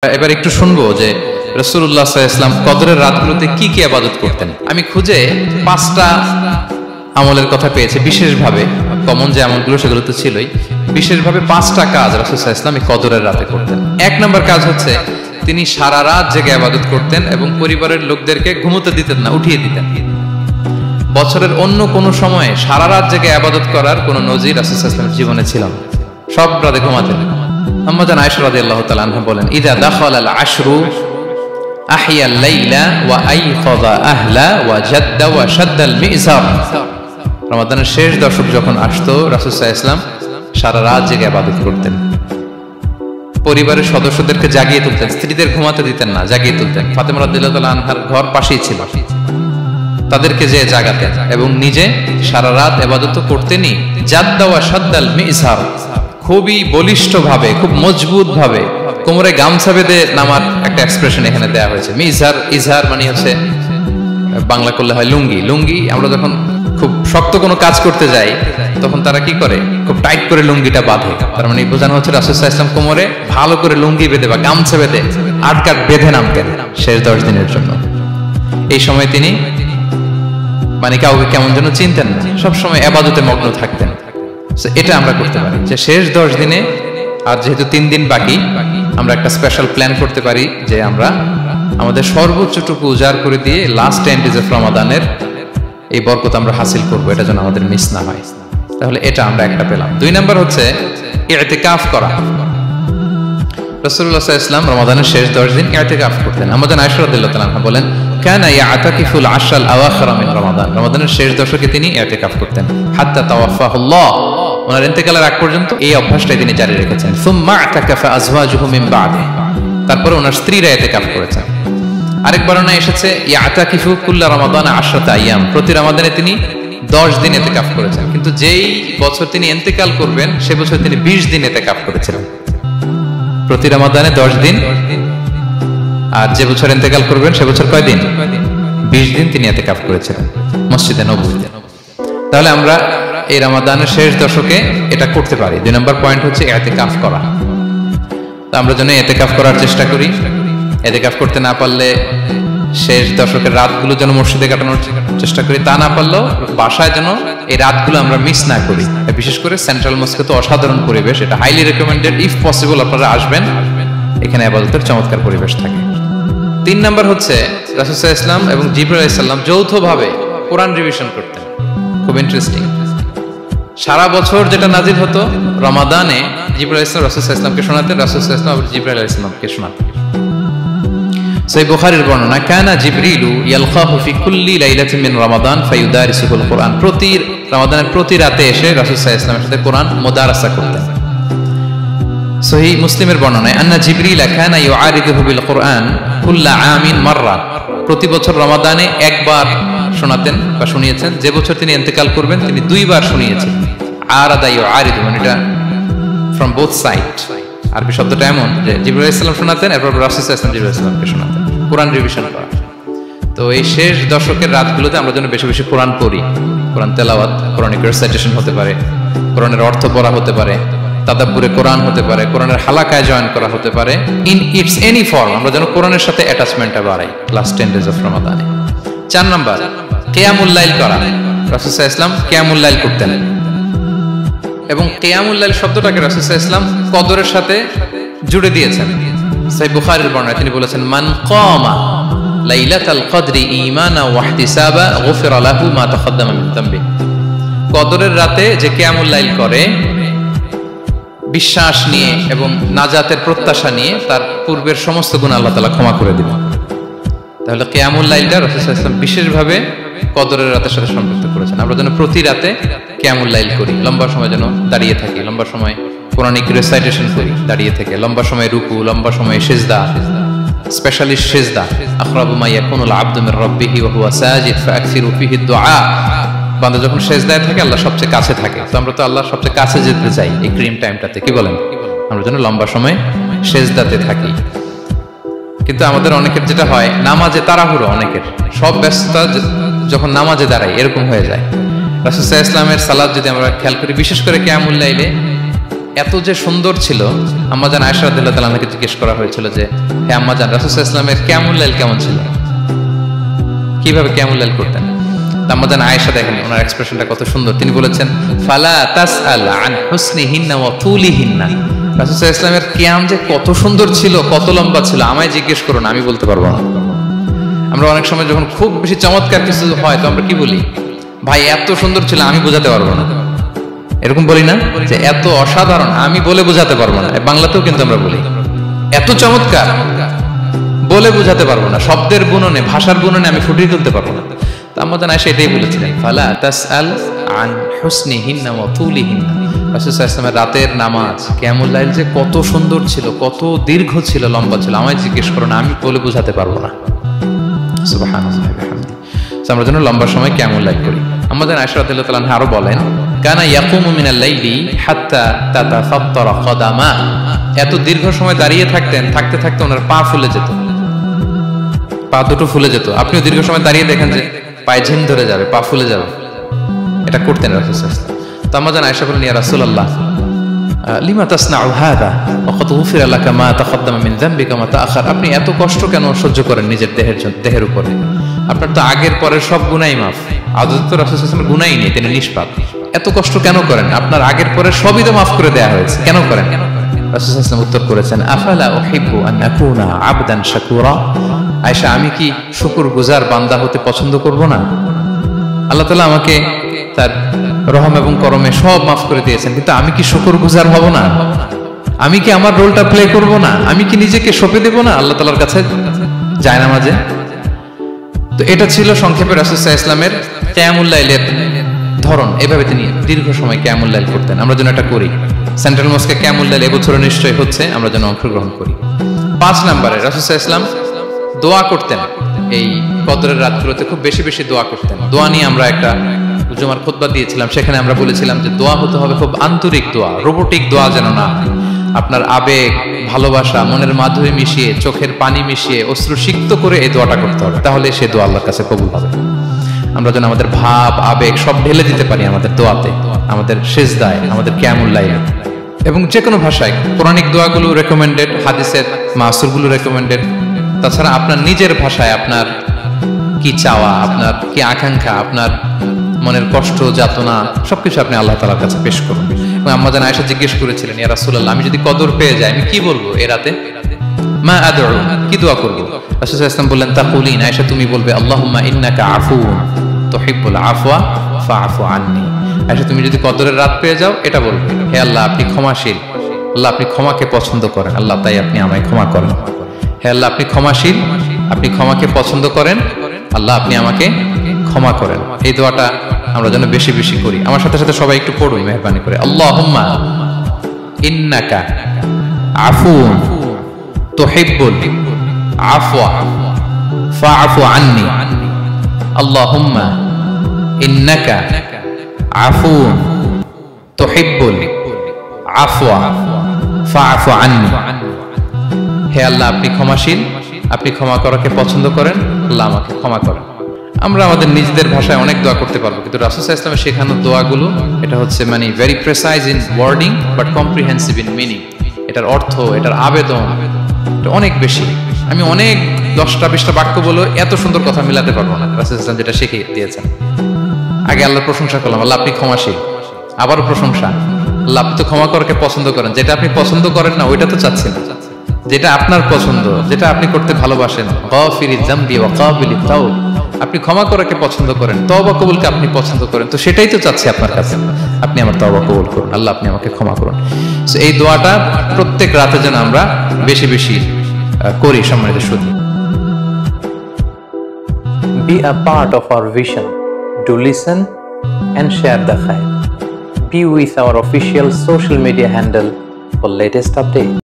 এবার একটু শুনবো যে রাসূলুল্লাহ সাল্লাল্লাহু আলাইহি ওয়াসাল্লাম কদরের রাতগুলোতে কি কি ইবাদত করতেন। আমি খুঁজে 5টা আমলের কথা পেয়েছি বিশেষভাবে, কমন যে আমলগুলো সেগুলো তো ছিলই, বিশেষভাবে 5টা কাজ রাসূল সাল্লাল্লাহু আলাইহি ওয়াসাল্লাম এই কদরের রাতে করতেন। 1 নম্বর কাজ হচ্ছে তিনি সারা রাত জেগে ইবাদত করতেন এবং পরিবারের লোকদেরকে ঘুমোতে দিতেন না, উঠিয়ে দিতেন। বছরের অন্য কোনো সময়ে সারা রাত জেগে ইবাদত করার কোনো নজির রাসূল সাল্লাল্লাহু আলাইহি ওয়াসাল্লামের জীবনে ছিল না, সব রাতে ঘুমাতেন। আম্মা জান আয়েশা রাদিয়াল্লাহু তাআলা আনহা বলেন, ইযা দাখালাল আশরু আহিয়াল লাইলা ওয়া আইকাযা আহলা ওয়া জাদ্দা ওয়া শাদ্দাল মিজার। রমাদানের শেষ দশক যখন আসতো রাসূল সাল্লাল্লাহু আলাইহি ওয়াসাল্লাম সারা রাত জেগে ইবাদত করতেন, পরিবারের সদস্যদেরকে জাগিয়ে তুলতেন, স্ত্রীদের ঘুমাতে দিতেন না, জাগিয়ে তুলতেন। ফাতেমা রাদিয়াল্লাহু তাআলা আনহার ঘর পাশেই ছিল, তাদেরকে যে জাগাতেন এবং নিজে সারা রাত ইবাদত করতেনই। জাদ্দা ওয়া শাদ্দাল মিজার, খুবই বলিষ্ঠ ভাবে, খুব মজবুত ভাবে কোমরে গামছা বেঁধে নামার একটা এক্সপ্রেশন এখানে দেওয়া হয়েছে। মিজার, ইজহার মানে হচ্ছে বাংলা করলে হয় লুঙ্গি। লুঙ্গি আমরা যখন খুব শক্ত কোনো কাজ করতে যাই তখন তারা কি করে, খুব টাইট করে লুঙ্গিটা বাঁধে। তার মানে বোঝানো হচ্ছে রাসূল সাল্লাল্লাহু আলাইহি ওয়াসাল্লাম কোমরে ভালো করে লুঙ্গি বেঁধে বা গামছা বেঁধে আটকাট বেঁধে নামতেন শেষ 10 দিনের জন্য। এই সময় তিনি মানে কাউকে কেমন যেন চিনতেন না, সবসময় ইবাদতে মগ্ন থাকতেন। এটা আমরা করতে পারি যে শেষ 10 দিনে, আর যেহেতু 3 দিন বাকি, আমরা একটা স্পেশাল প্ল্যান করতে পারি যে আমরা আমাদের সর্বোচ্চটুকু উজাড় করে দিয়ে লাস্ট 10 ডেজ অফ রমাদানের এই বরকত আমরা হাসিল করব, এটা যেন আমাদের মিস না হয়। তাহলে এটা আমরা একটা পেলাম। 2 নাম্বার হচ্ছে ইতিকাফ করা। রাসূলুল্লাহ সাল্লাল্লাহু আলাইহি ওয়াসাল্লাম রমাদানের শেষ 10 দিন ইতিকাফ করতেন। আমাদের আয়েশা রাদিয়াল্লাহু তাআলা আনহা বলেন, কানা ইয়াতাকিফুল আশরাল আওয়াখির মিন রমাদান। রমাদানের শেষ দশকে তিনি ইতিকাফ করতেন হাত্তা তাওয়াফাহুল্লাহ, ওনার ইন্তেকালের আগ পর্যন্ত এই অভ্যাসটাই তিনি জারি রেখেছেন। সুম্মা আতাকাফা আজওয়াজুহু মিন বা'দি, তারপরে ওনার স্ত্রীরা ইতিকাফ করেছেন। আরেক বর্ণনায় এসেছে ইয়াতাকিফু কুল্লা রমাদান 10 আইয়াম, প্রতি রমাদানে তিনি 10 দিন ইতিকাফ করেছেন। কিন্তু যেই বছর তিনি ইন্তেকাল করবেন সে বছর তিনি 20 দিন ইতিকাফ করেছিলেন। প্রতি রমাদানে 10 দিন, আর যে বছর ইন্তেকাল করবেন সে বছর কয় দিন? 20 দিন তিনি ইতিকাফ করেছিলেন মসজিদে নববীতে। তাহলে আমরা এই রমাদানের শেষ দশকে এটা করতে পারি। 2 নম্বর পয়েন্ট হচ্ছে ইতিকাফ করা। তো আমরা যেন ইতিকাফ করার চেষ্টা করি। ইতিকাফ করতে না পারলে শেষ দশকের রাতগুলো যেন মসজিদে কাটানোর চেষ্টা করি, তা না পারলেও বাসায় যেন এই রাতগুলো আমরা মিস না করি। বিশেষ করে সেন্ট্রাল মস্কে তো অসাধারণ পরিবেশ, এটা হাইলি রেকমেন্ডেড। ইফ পসিবল আপনারা আসবেন, এখানে ইবাদতের চমৎকার পরিবেশ থাকে। 3 নম্বর হচ্ছে রাসূল সাল্লাল্লাহু আলাইহি ওয়াসাল্লাম এবং জিবরাইল আলাইহিস সালাম যৌথভাবে কোরআন রিভিশন করতেন। খুব ইন্টারেস্টিং। সারা বছর যেটা নাজিল হতো রমাদানে জিবরাইল আলাইহিস সালাম রাসূল সাল্লাল্লাহু আলাইহি ওয়াসাল্লামকে শোনাতেন, রাসূল সাল্লাল্লাহু আলাইহি ওয়াসাল্লাম জিবরাইল আলাইহিস সালামকে শোনাতেন। সহিহ বুখারীর বর্ণনা, কানা জিবরিলু ইয়ালকাহু ফি কুল্লি লাইলাতিন মিন রমাদান ফায়ুদারিসুল কুরআন, প্রতি রমাদানের প্রতি রাতে এসে রাসূল সাল্লাল্লাহু আলাইহি ওয়াসাল্লামের সাথে কোরআন মুদারাসা করতেন। সহিহ মুসলিমের বর্ণনায়, আন্না জিবরিল কানা ইউআরিদুহু বিল কুরআন কুল্লা আমিন মাররা, প্রতি বছর রমাদানে একবার শোনাতেন বা শুনিয়েছেন। যে বছর তিনি ইন্তেকাল করবেন তিনি 2 বার শুনিয়েছেন। আরাদা ইউআরিদু মানে এটা ফ্রম বোথ সাইড। আরবি শব্দটা এমন যে জিবরাইল আলাইহিস সালাম শোনাতেন, এরপর রাসূল সাল্লাল্লাহু আলাইহি ওয়াসাল্লাম জিবরাইল আলাইহিস সালামকে শোনাতেন, কোরআন রিভিশন করা। তো এই শেষ দশকের রাতগুলোতে আমরা যেন বেশি বেশি কোরআন পড়ি। কোরআন তেলাওয়াত, কোরআনিক রিসাইটেশন হতে পারে, কোরআনের অর্থ পড়া হতে পারে, তাদাব্বুরে কোরআন হতে পারে, কোরআনের হালাকায় জয়েন করা হতে পারে। ইন ইটস এনি ফর্ম আমরা যেন কোরআনের সাথে অ্যাটাচমেন্টটা বাড়াই লাস্ট 10 ডেজ অফ রমাদানে। 4 নাম্বার কিয়ামুল লাইল করা। রাসূল সাল্লাল্লাহু আলাইহি ওয়াসাল্লাম কিয়ামুল লাইল করতেন এবং কিয়ামুল লাইল শব্দটাকে রাসূল সাল্লাল্লাহু আলাইহি ওয়াসাল্লাম কদরের সাথে জুড়ে দিয়েছেন। সহিহ বুখারীর বর্ণনায় তিনি বলেছেন, মান কামা লাইলাতাল কদরি ঈমানা ওয়া ইহতিসাবা গুফিরা লাহু মা তাকদ্দামা মিন যামবি। কদরের রাতে যে কিয়ামুল লাইল করে বিশ্বাস নিয়ে এবং নাজাতের প্রত্যাশা নিয়ে, তার পূর্বের সমস্ত গুনাহ আল্লাহ তাআলা ক্ষমা করে দিবেন। তাহলে কিয়ামুল লাইলটা রাসূল সাল্লাল্লাহু আলাইহি ওয়াসাল্লাম বিশেষভাবে কদরের রাতের সাথে সম্পৃক্ত করেছেন। আমরা যেন প্রতি রাতে কিয়ামুল লাইল করি, লম্বা সময় যেন দাঁড়িয়ে থাকি, লম্বা সময় কোরআনিক রিসাইটেশন করি দাঁড়িয়ে থেকে, লম্বা সময় রুকু, লম্বা সময় সিজদা, স্পেশালি সিজদা। আকরাবু মা ইয়াকুনুল আবদু মির রাব্বিহি ওয়া হুয়া সাজিদ ফাআকসিরু ফিহি দুআ। বান্দা যখন সিজদায় থাকে আল্লাহ সবচেয়ে কাছে থাকে। তো আমরা তো আল্লাহর সবচেয়ে কাছে যেতে চাই এই ক্রিম টাইমটাতে, কি বলেন? আমরা যেন লম্বা সময় সিজদাতে থাকি। কিন্তু আমাদের অনেকের যেটা হয়, নামাজে তাড়াহুড়ো, অনেকের সব ব্যস্ততা যখন নামাজে দাঁড়াই এরকম হয়ে যায়। রাসূল সাল্লাল্লাহু আলাইহি ওয়াসাল্লামের সালাত যদি আমরা খেয়াল করি, বিশেষ করে কিয়ামুল লাইলে এত যে সুন্দর ছিল, আম্মাজান আয়েশা রাদিয়াল্লাহু তাআলা আনহাকে জিজ্ঞেস করা হয়েছিল যে হে আম্মাজান, রাসূল সাল্লাল্লাহু আলাইহি ওয়াসাল্লামের কিয়ামুল লাইল কেমন ছিল, কিভাবে কিয়ামুল লাইল করতেন? আম্মাজান আয়েশা দেখেন ওনার এক্সপ্রেশনটা কত সুন্দর। তিনি বলেছেন ফালা তাসআল আন হুসনিহিন্না ওয়া তুলিহিন্না, রাসূল সাল্লাল্লাহু আলাইহি ওয়াসাল্লামের কিয়াম যে কত সুন্দর ছিল, কত লম্বা ছিল, আমায় জিজ্ঞেস করুন, আমি বলতে পারবো না। আমরা অনেক সময় যখন খুব বেশি চমৎকার কিছু হয় তো আমরা কি বলি, ভাই এত সুন্দর ছিল আমি বোঝাতে পারবো না, এরকম বলি না যে এত অসাধারণ আমি বলে বোঝাতে পারবো না। বাংলাতেও কিন্তু আমরা বলি এত চমৎকার বলে বোঝাতে পারবো না, শব্দের গুণনে ভাষার গুণনে আমি ফুটিয়ে তুলতে পারবো না। তো আম্মাজান আয়েশা এটাই বলেছিলেন ফালা তাসআল আন হুসনিহিন্না ওয়া তুলিহিন্না, রাসূল সাল্লাল্লাহু আলাইহি ওয়াসাল্লামের রাতের নামাজ কিয়ামুল লাইল যে কত সুন্দর ছিল, কত দীর্ঘ ছিল, লম্বা ছিল, আমায় জিজ্ঞেস করো না, আমি বলে বোঝাতে পারবো না। সুবহানাল্লাহি ওয়া বিহামদিহি। আমরা যেন লম্বা সময় কিয়ামুল লাইল করি। আম্মাজান আয়েশা রাদিয়াল্লাহু তাআলা আনহা আরো বলেন কানা ইয়াকুমু মিনাল লাইলি হাত্তা তাতাফাত্তারা কদামা, এত দীর্ঘ সময় দাঁড়িয়ে থাকতেন, থাকতে থাকতে ওনার পা ফুলে যেত, পা দুটো ফুলে যেত। আপনিও দীর্ঘ সময় দাঁড়িয়ে দেখেন যে পায়ে ঝিম ধরে যাবে, পা ফুলে যাবে, এটা করতেন রাসূল সাল্লাল্লাহু আলাইহি ওয়াসাল্লাম। তো আম্মাজান আয়েশা বলেন ইয়া রাসূলুল্লাহ লিমা তাসনাউ হাদা ওয়া কদ গুফিরা লাকা মা তাকদ্দামা মিন যামবিকা ওয়া তাআখার, আপনি এত কষ্ট কেন সহ্য করেন নিজের দেহের উপরে? আপনার তো আগের পরের সব গুনাহ মাফ, আদত তো রাসূল সাল্লাল্লাহু আলাইহি ওয়াসাল্লামের গুনাহই নেই, তিনি নিষ্পাপ। এত কষ্ট কেন করেন? আপনার আগের পরের সবই তো মাফ করে দেয়া হয়েছে, কেন করেন? রাসূল সাল্লাল্লাহু আলাইহি ওয়াসাল্লাম উত্তর করেছেন আফালা উহিব্বু আন আকুনা আবদান শাকুরা, আয়েশা আমি কি শুকরগুজার বান্দা হতে পছন্দ করব না? আল্লাহ তাআলা আমাকে তার রহম এবং করমে সব মাফ করে দিয়েছেন, কিন্তু আমি কি শুকরগুজার হব না? আমি কি আমার রোলটা প্লে করব না? আমি কি নিজেকে সঁপে দেব না আল্লাহ তাআলার কাছে জায়নামাজে? তো এটা ছিল সংক্ষেপে রাসূল সাল্লাল্লাহু আলাইহি ওয়াসাল্লামের কিয়ামুল লাইলের ধরন। এভাবে তিনি দীর্ঘ সময় কিয়ামুল লাইল করতেন। আমরা যেন এটা করি। সেন্ট্রাল মস্কে কিয়ামুল লাইল এবছর নিশ্চয়ই হচ্ছে, আমরা যেন অংশগ্রহণ করি। 5 নম্বরে রাসূল সাল্লাল্লাহু আলাইহি ওয়াসাল্লাম দোয়া করতেন। এই কদরের রাতগুলোতে খুব বেশি বেশি দোয়া করতেন। দোয়া নিয়ে আমরা একটা জুমার খুতবা দিয়েছিলাম, সেখানে আমরা বলেছিলাম যে দোয়া হতে হবে খুব আন্তরিক দোয়া, রোবোটিক দোয়া যেন না। আপনার আবেগ, ভালোবাসা, মনের মাধুরী মিশিয়ে, চোখের পানি মিশিয়ে, অশ্রুসিক্ত করে এই দোয়াটা করতে হবে, তাহলে সে দোয়া আল্লাহর কাছে কবুল হবে। আমরা যেন আমাদের ভাব, আবেগ সব ঢেলে দিতে পারি আমাদের দোয়াতে, আমাদের সিজদায়, আমাদের কিয়ামুল লাইলে। এবং যে কোনো ভাষায় কোরআনিক দোয়াগুলো রেকমেন্ডেড, হাদিসের মাসুরগুলো রেকমেন্ডেড। তাছাড়া আপনার নিজের ভাষায় আপনার কি চাওয়া, আপনার কি আকাঙ্ক্ষা, আপনার মনের কষ্ট, যাতনা সবকিছু আপনি আল্লাহ তাআলার কাছে পেশ করুন। এবং আম্মাজান আয়েশা জিজ্ঞেস করেছিলেন ইয়া রাসূলুল্লাহ, আমি যদি কদর পেয়ে যাই আমি কি বলবো এই রাতে? মা আদউ, কি দোয়া করব? রাসূল সাল্লাল্লাহু আলাইহি ওয়াসাল্লাম বললেন তাকুলিন, আয়েশা তুমি বলবে আল্লাহুম্মা ইন্নাকা আফুউন তুহিব্বুল আফওয়া ফাআফু আন্নি। আয়েশা তুমি যদি কদরের রাত পেয়ে যাও এটা বলবে, হে আল্লাহ আপনি ক্ষমাশীল, আল্লাহ আপনি ক্ষমাকে পছন্দ করেন, আল্লাহ তাই আপনি আমায় ক্ষমা করেন। হে আল্লাহ আপনি ক্ষমাশীল, আপনি ক্ষমাকে পছন্দ করেন, আল্লাহ আপনি আমাকে ক্ষমা করেন। এই দোয়াটা আমরা যেন বেশি বেশি করি। আমার সাথে সাথে সবাই একটু পড়ুন মেহেরবানি করে। আল্লাহুম্মা ইন্নাকা আফুউন তুহিব্বুল আফওয়া ফাআফু আন্নি। আল্লাহুম্মা ইন্নাকা আফুউন তুহিব্বুল আফওয়া ফাআফু আন্নি। হে আল্লাহ আপনি ক্ষমাশীল, আপনি ক্ষমা করাকে পছন্দ করেন, আল্লাহ আমাকে ক্ষমা করেন। আমরা আমাদের নিজেদের ভাষায় অনেক দোয়া করতে পারবো, কিন্তু রাসূল সাল্লাল্লাহু আলাইহি ওয়াসাল্লামের শেখানো দোয়াগুলো এটা হচ্ছে মানে very precise in wording but comprehensive in meaning. এটার অর্থ, এটার আবেদন এটা অনেক বেশি। আমি অনেক 10টা-20টা বাক্য বলে এত সুন্দর কথা মিলাতে পারবো না। রাসূল সাল্লাল্লাহু আলাইহি ওয়াসাল্লাম যেটা শিখিয়ে দিয়েছেন, আগে আল্লাহর প্রশংসা করলাম, আল্লাহ আপনি ক্ষমাশীল, আবারও প্রশংসা, আল্লাহ আপনি তো ক্ষমা করাকে পছন্দ করেন। যেটা আপনি পছন্দ করেন না ওইটা তো চাচ্ছেন না, যেটা আপনার পছন্দ, যেটা আপনি করতে ভালোবাসেন, গাফিরিয যামবি ওয়া কাবিলিত তাওব, আপনি ক্ষমা করাকে পছন্দ করেন, তওবা কবুলকে আপনি পছন্দ করেন, তো সেটাই তো চাচ্ছি আপনার কাছে, আপনি আমার তওবা কবুল করুন, আল্লাহ আপনি আমাকে ক্ষমা করুন। সো এই দোয়াটা প্রত্যেক রাতে যেন আমরা বেশি বেশি করি। সম্মানিত সুধী, Be a part of our vision. Do listen and share the khair. Be with our official social media handle for latest updates.